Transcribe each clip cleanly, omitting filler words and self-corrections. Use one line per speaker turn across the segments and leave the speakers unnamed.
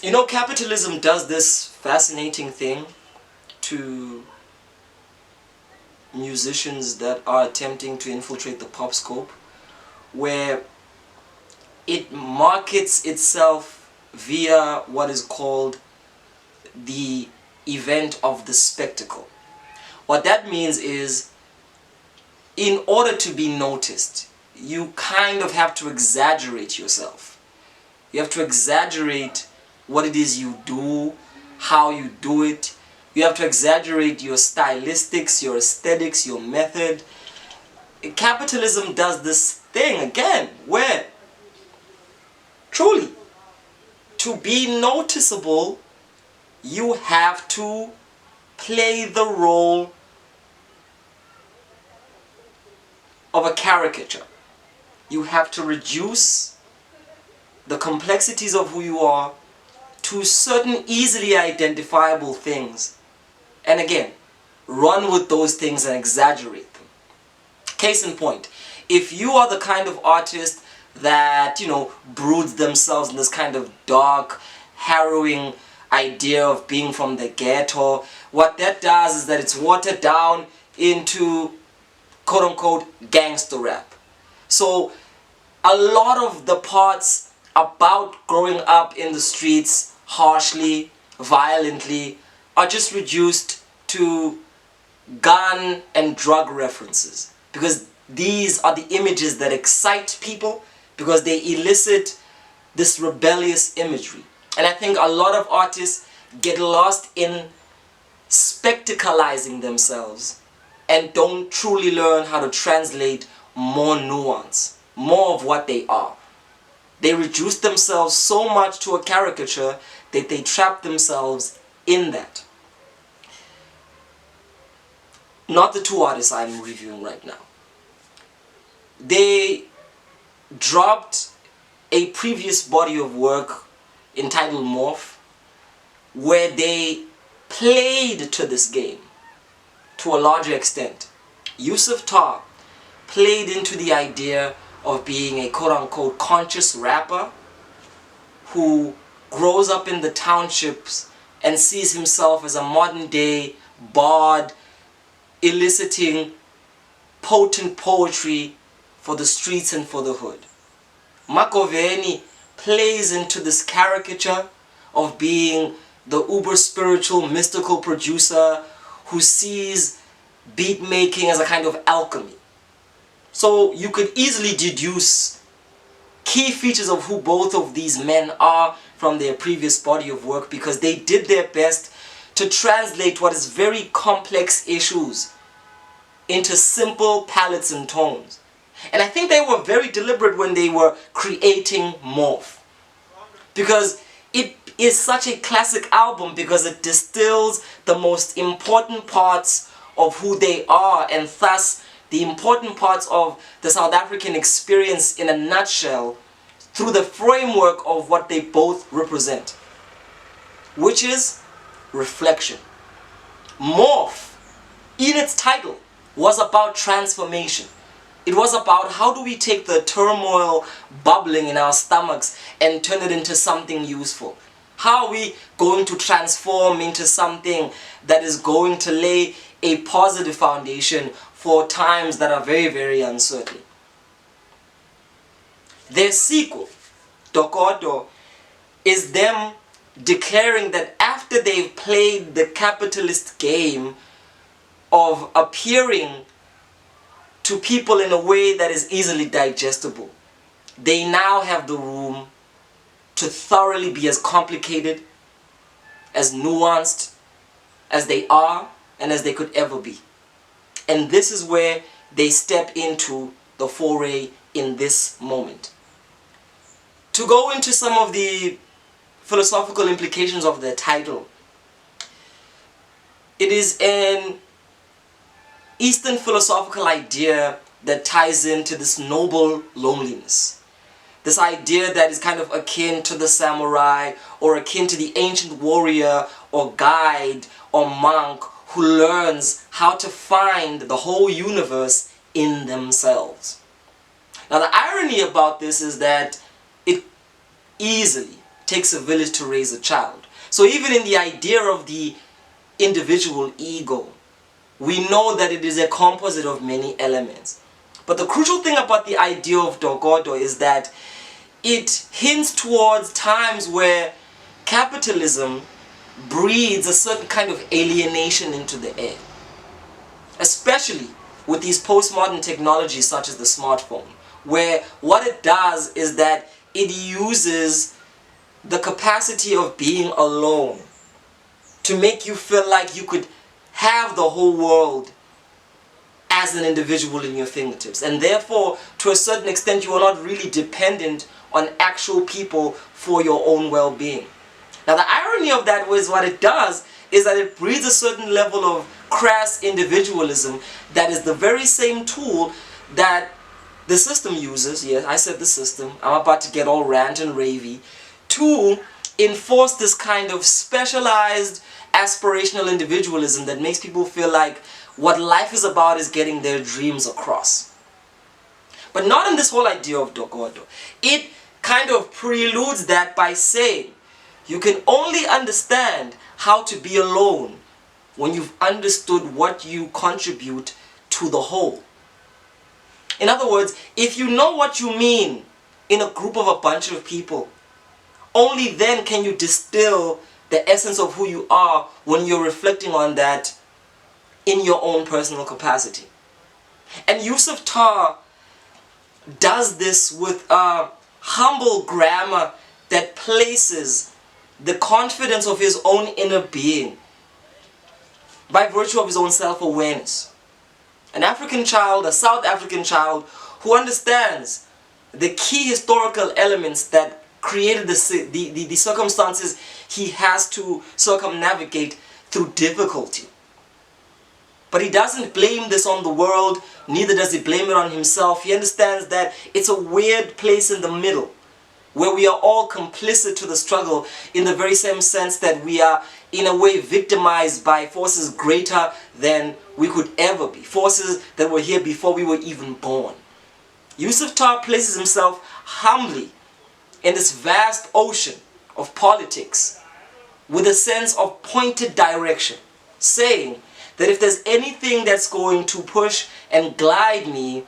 You know, capitalism does this fascinating thing to musicians that are attempting to infiltrate the pop scope, where it markets itself via what is called the event of the spectacle. What that means is, in order to be noticed, you kind of have to exaggerate yourself. You have to exaggerate what it is you do, how you do it. You have to exaggerate your stylistics, your aesthetics, your method. Capitalism does this thing again where truly, to be noticeable, you have to play the role of a caricature. You have to reduce the complexities of who you are to certain easily identifiable things. And again, run with those things and exaggerate them. Case in point, if you are the kind of artist that, broods themselves in this kind of dark, harrowing idea of being from the ghetto, what that does is that it's watered down into quote-unquote gangster rap. So a lot of the parts about growing up in the streets harshly, violently, are just reduced to gun and drug references, because these are the images that excite people, because they elicit this rebellious imagery. And I think a lot of artists get lost in spectacleizing themselves and don't truly learn how to translate more nuance, more of what they are. They reduce themselves so much to a caricature that they trap themselves in that. Not the two artists I'm reviewing right now. They dropped a previous body of work entitled Morph, where they played to this game to a larger extent. Yusuf Tarr played into the idea of being a quote-unquote conscious rapper who grows up in the townships and sees himself as a modern-day bard, eliciting potent poetry for the streets and for the hood. MagOveni plays into this caricature of being the uber-spiritual, mystical producer who sees beat making as a kind of alchemy. So you could easily deduce key features of who both of these men are from their previous body of work, because they did their best to translate what is very complex issues into simple palettes and tones. And I think they were very deliberate when they were creating Morph, because it is such a classic album, because it distills the most important parts of who they are, and thus the important parts of the South African experience in a nutshell through the framework of what they both represent, which is reflection. Morph, in its title, was about transformation. It was about how do we take the turmoil bubbling in our stomachs and turn it into something useful. How are we going to transform into something that is going to lay a positive foundation for times that are very, very uncertain. Their sequel, DOKKODO, is them declaring that after they've played the capitalist game of appearing to people in a way that is easily digestible, they now have the room to thoroughly be as complicated, as nuanced as they are and as they could ever be. And this is where they step into the foray in this moment. To go into some of the philosophical implications of the title, it is an Eastern philosophical idea that ties into this noble loneliness. This idea that is kind of akin to the samurai, or akin to the ancient warrior or guide or monk who learns how to find the whole universe in themselves. Now the irony about this is that it easily takes a village to raise a child. So even in the idea of the individual ego, we know that it is a composite of many elements. But the crucial thing about the idea of DOKKODO is that it hints towards times where capitalism breeds a certain kind of alienation into the air. Especially with these postmodern technologies such as the smartphone, where what it does is that it uses the capacity of being alone to make you feel like you could have the whole world as an individual in your fingertips. And therefore, to a certain extent, you are not really dependent on actual people for your own well-being. Now, the irony of that was what it does is that it breeds a certain level of crass individualism that is the very same tool that the system uses. Yes, I said the system. I'm about to get all rant and ravey. To enforce this kind of specialized aspirational individualism that makes people feel like what life is about is getting their dreams across. But not in this whole idea of DOKKODO. It kind of preludes that by saying you can only understand how to be alone when you've understood what you contribute to the whole. In other words, if you know what you mean in a group of a bunch of people, only then can you distill the essence of who you are when you're reflecting on that in your own personal capacity. And Yusuf Tarr does this with a humble grammar that places the confidence of his own inner being by virtue of his own self-awareness. An African child, a South African child, who understands the key historical elements that created the circumstances he has to circumnavigate through difficulty. But he doesn't blame this on the world, neither does he blame it on himself. He understands that it's a weird place in the middle, where we are all complicit to the struggle in the very same sense that we are in a way victimized by forces greater than we could ever be, forces that were here before we were even born. Yusuf Tarr places himself humbly in this vast ocean of politics with a sense of pointed direction, saying that if there's anything that's going to push and glide me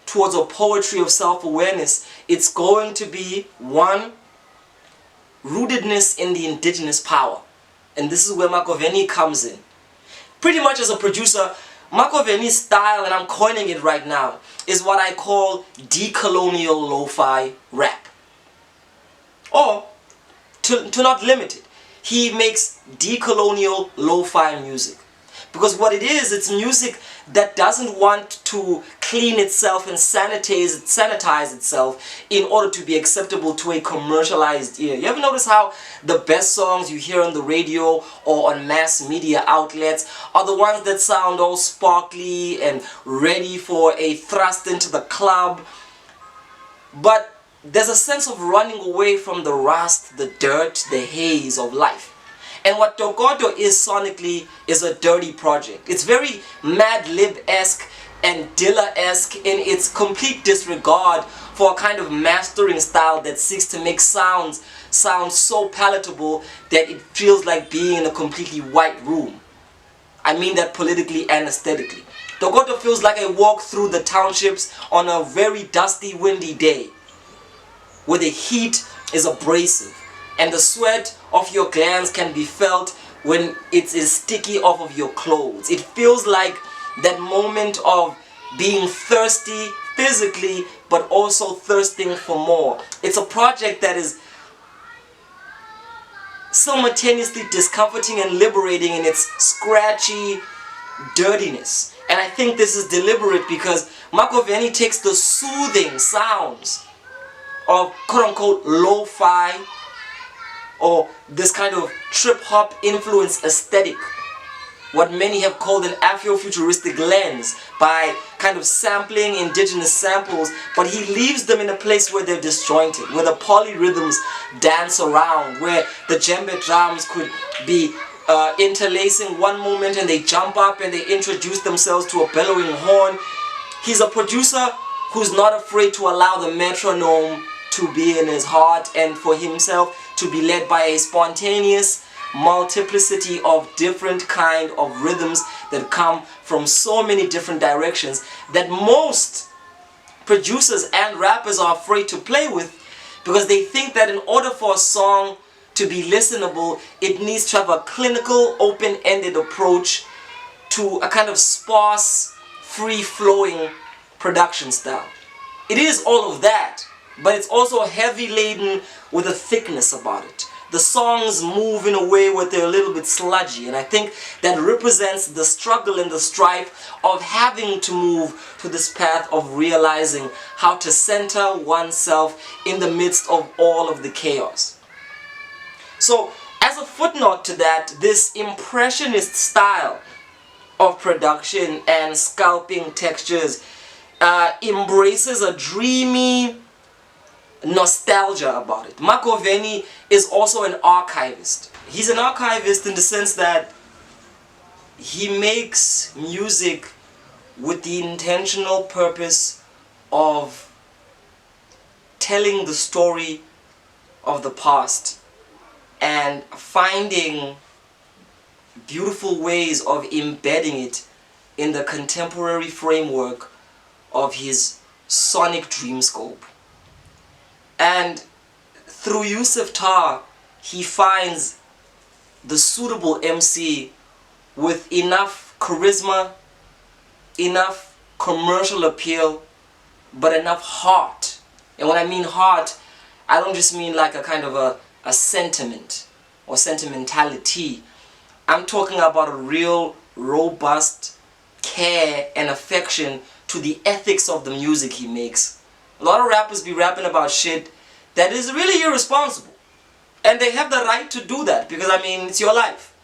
towards a poetry of self-awareness, it's going to be, one, rootedness in the indigenous power. And this is where MagOveni comes in. Pretty much as a producer, MagOveni's style, and I'm coining it right now, is what I call decolonial lo-fi rap. Or, to not limit it, he makes decolonial lo-fi music. Because what it is, it's music that doesn't want to clean itself and sanitize itself in order to be acceptable to a commercialized ear. You ever notice how the best songs you hear on the radio or on mass media outlets are the ones that sound all sparkly and ready for a thrust into the club? But there's a sense of running away from the rust, the dirt, the haze of life. And what DOKKODO is sonically is a dirty project. It's very Mad Lib-esque and Dilla-esque in its complete disregard for a kind of mastering style that seeks to make sounds so palatable that it feels like being in a completely white room. I mean that politically and aesthetically. DOKKODO feels like a walk through the townships on a very dusty, windy day, where the heat is abrasive and the sweat of your glands can be felt when it is sticky off of your clothes. It feels like that moment of being thirsty physically, but also thirsting for more. It's a project that is simultaneously discomforting and liberating in its scratchy dirtiness. And I think this is deliberate because MagOveni takes the soothing sounds of quote-unquote lo-fi or this kind of trip-hop influence aesthetic, what many have called an Afrofuturistic lens, by kind of sampling indigenous samples, but he leaves them in a place where they're disjointed, where the polyrhythms dance around, where the djembe drums could be interlacing one moment and they jump up and they introduce themselves to a bellowing horn. He's a producer who's not afraid to allow the metronome to be in his heart, and for himself to be led by a spontaneous multiplicity of different kind of rhythms that come from so many different directions that most producers and rappers are afraid to play with, because they think that in order for a song to be listenable, it needs to have a clinical, open-ended approach to a kind of sparse, free-flowing production style. It is all of that, but it's also heavy laden with a thickness about it. The songs move in a way where they're a little bit sludgy, and I think that represents the struggle and the strife of having to move to this path of realizing how to center oneself in the midst of all of the chaos. So, as a footnote to that, this impressionist style of production and sculpting textures embraces a dreamy nostalgia about it. MagOveni is also an archivist. He's an archivist in the sense that he makes music with the intentional purpose of telling the story of the past and finding beautiful ways of embedding it in the contemporary framework of his sonic dreamscope. And through Yusuf Tarr, he finds the suitable MC with enough charisma, enough commercial appeal, but enough heart. And when I mean heart, I don't just mean like a kind of a sentiment or sentimentality. I'm talking about a real, robust care and affection to the ethics of the music he makes. A lot of rappers be rapping about shit that is really irresponsible. And they have the right to do that, because I mean, it's your life.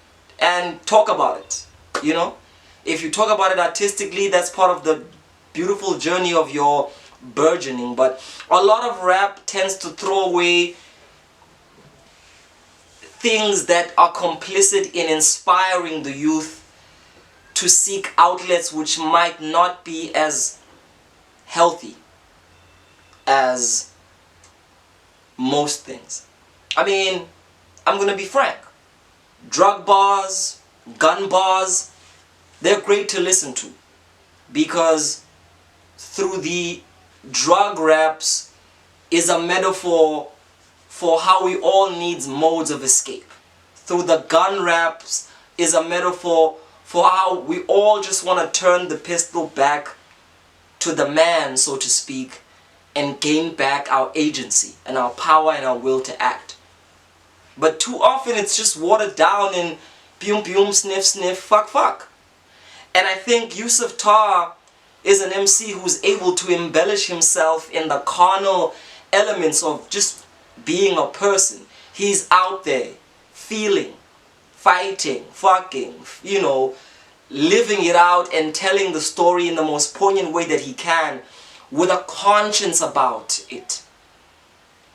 And talk about it, you know? If you talk about it artistically, that's part of the beautiful journey of your burgeoning. But a lot of rap tends to throw away things that are complicit in inspiring the youth to seek outlets which might not be as healthy as most things. I mean, I'm gonna be frank. Drug bars, gun bars, they're great to listen to, because through the drug raps is a metaphor for how we all need modes of escape. Through the gun raps is a metaphor for how we all just want to turn the pistol back to the man, so to speak, and gain back our agency and our power and our will to act. But too often it's just watered down in pium pium, sniff sniff, fuck fuck. And I think Yusuf Tarr is an MC who's able to embellish himself in the carnal elements of just being a person. He's out there feeling, fighting, fucking, you know, living it out and telling the story in the most poignant way that he can, with a conscience about it.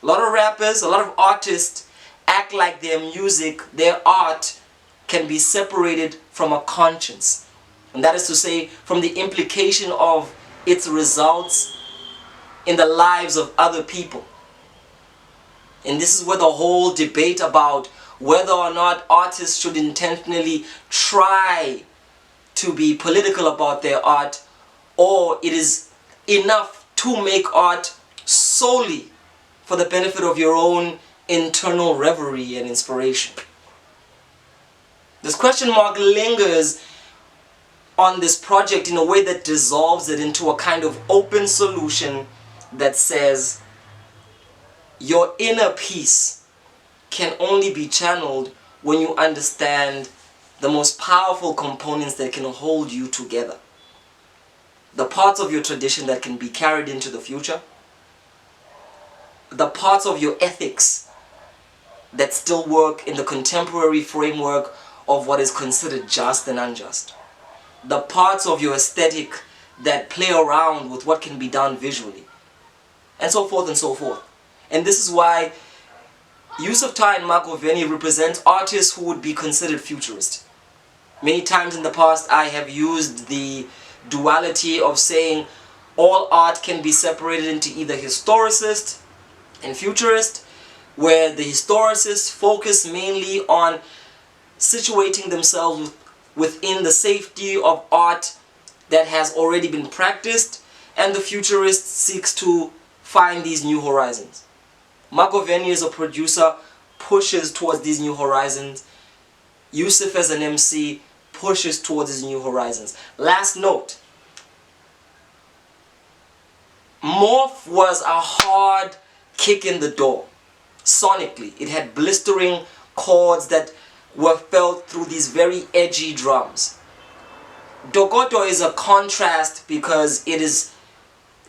A lot of rappers, a lot of artists act like their music, their art can be separated from a conscience. And that is to say, from the implication of its results in the lives of other people. And this is where the whole debate about whether or not artists should intentionally try to be political about their art, or it is enough to make art solely for the benefit of your own internal reverie and inspiration. This question mark lingers on this project in a way that dissolves it into a kind of open solution that says your inner peace can only be channeled when you understand the most powerful components that can hold you together. The parts of your tradition that can be carried into the future. The parts of your ethics that still work in the contemporary framework of what is considered just and unjust. The parts of your aesthetic that play around with what can be done visually. And so forth and so forth. And this is why Yusuf Tarr and MagOveni represent artists who would be considered futurist. Many times in the past I have used the duality of saying all art can be separated into either historicist and futurist, where the historicists focus mainly on situating themselves within the safety of art that has already been practiced, and the futurist seeks to find these new horizons. MagOveni as a producer pushes towards these new horizons. Yusuf as an MC pushes towards these new horizons. Last note, Morph was a hard kick in the door. Sonically, it had blistering chords that were felt through these very edgy drums. DOKKODO is a contrast because it is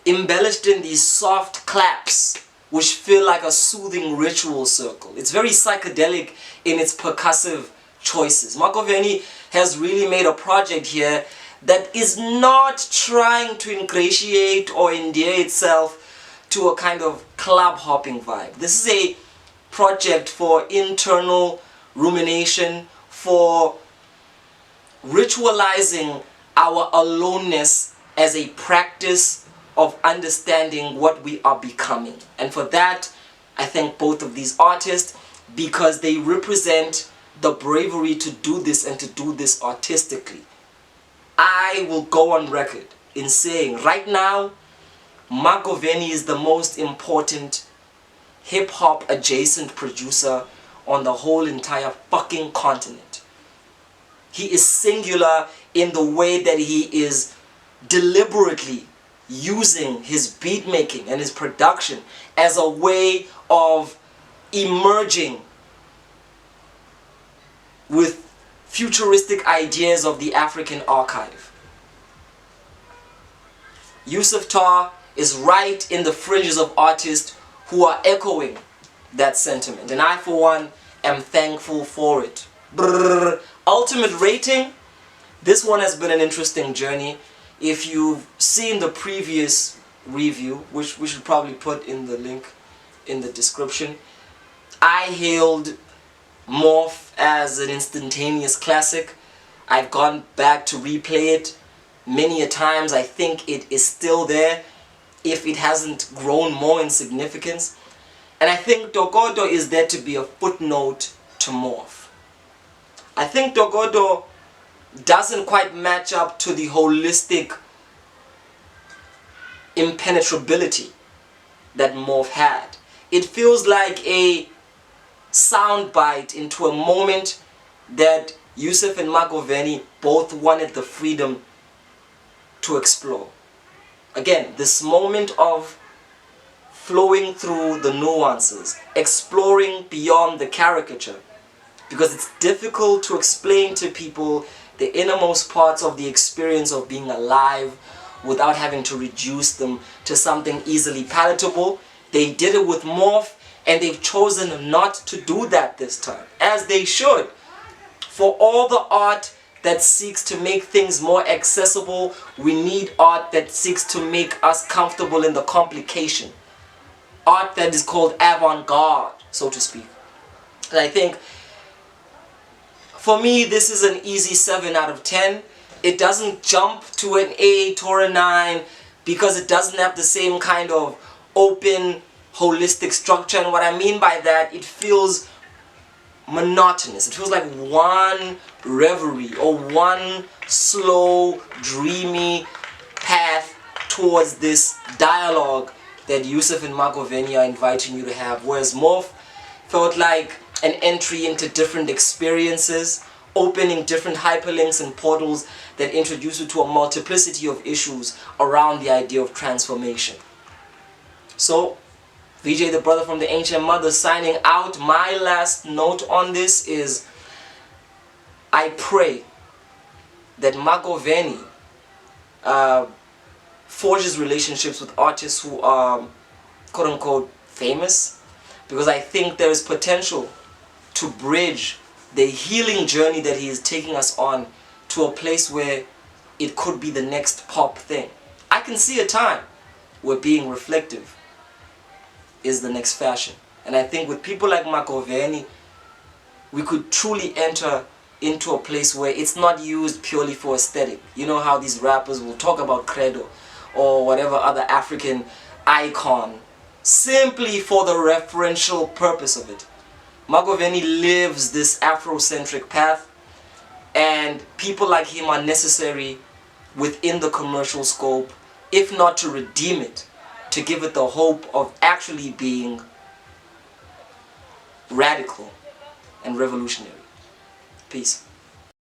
embellished in these soft claps which feel like a soothing ritual circle. It's very psychedelic in its percussive choices. MagOveni has really made a project here that is not trying to ingratiate or endear itself to a kind of club hopping vibe. This is a project for internal rumination, for ritualizing our aloneness as a practice of understanding what we are becoming. And for that, I thank both of these artists because they represent the bravery to do this and to do this artistically. I will go on record in saying right now, MagOveni is the most important hip-hop adjacent producer on the whole entire fucking continent. He is singular in the way that he is deliberately using his beat making and his production as a way of emerging with futuristic ideas of the African archive. Yusuf Tarr is right in the fringes of artists who are echoing that sentiment, and I for one am thankful for it. Brrr. Ultimate rating, this one has been an interesting journey. If you've seen the previous review, which we should probably put in the link in the description, I hailed Morph as an instantaneous classic. I've gone back to replay it many a times. I think it is still there if it hasn't grown more in significance. And I think DOKKODO is there to be a footnote to Morph. I think DOKKODO doesn't quite match up to the holistic impenetrability that Morph had. It feels like a soundbite into a moment that Yusuf and MagOveni both wanted the freedom to explore. Again, this moment of flowing through the nuances, exploring beyond the caricature, because it's difficult to explain to people the innermost parts of the experience of being alive without having to reduce them to something easily palatable. They did it with Morph, and they've chosen not to do that this time, as they should. For all the art that seeks to make things more accessible, we need art that seeks to make us comfortable in the complication. Art that is called avant-garde, so to speak. And I think, for me, this is an easy 7 out of 10. It doesn't jump to an 8 or a 9 because it doesn't have the same kind of open, holistic structure. And what I mean by that, it feels monotonous. It feels like one reverie or one slow, dreamy path towards this dialogue that Yusuf and MagOveni are inviting you to have. Whereas Morph felt like an entry into different experiences, opening different hyperlinks and portals that introduce you to a multiplicity of issues around the idea of transformation. So, VJ the brother from the ancient mother signing out. My last note on this is, I pray that MagOveni forges relationships with artists who are quote-unquote famous, because I think there is potential to bridge the healing journey that he is taking us on to a place where it could be the next pop thing. I can see a time where being reflective is the next fashion. And I think with people like MagOveni, we could truly enter into a place where it's not used purely for aesthetic. You know how these rappers will talk about Credo or whatever other African icon simply for the referential purpose of it. MagOveni lives this Afrocentric path, and people like him are necessary within the commercial scope, if not to redeem it, to give it the hope of actually being radical and revolutionary. Peace.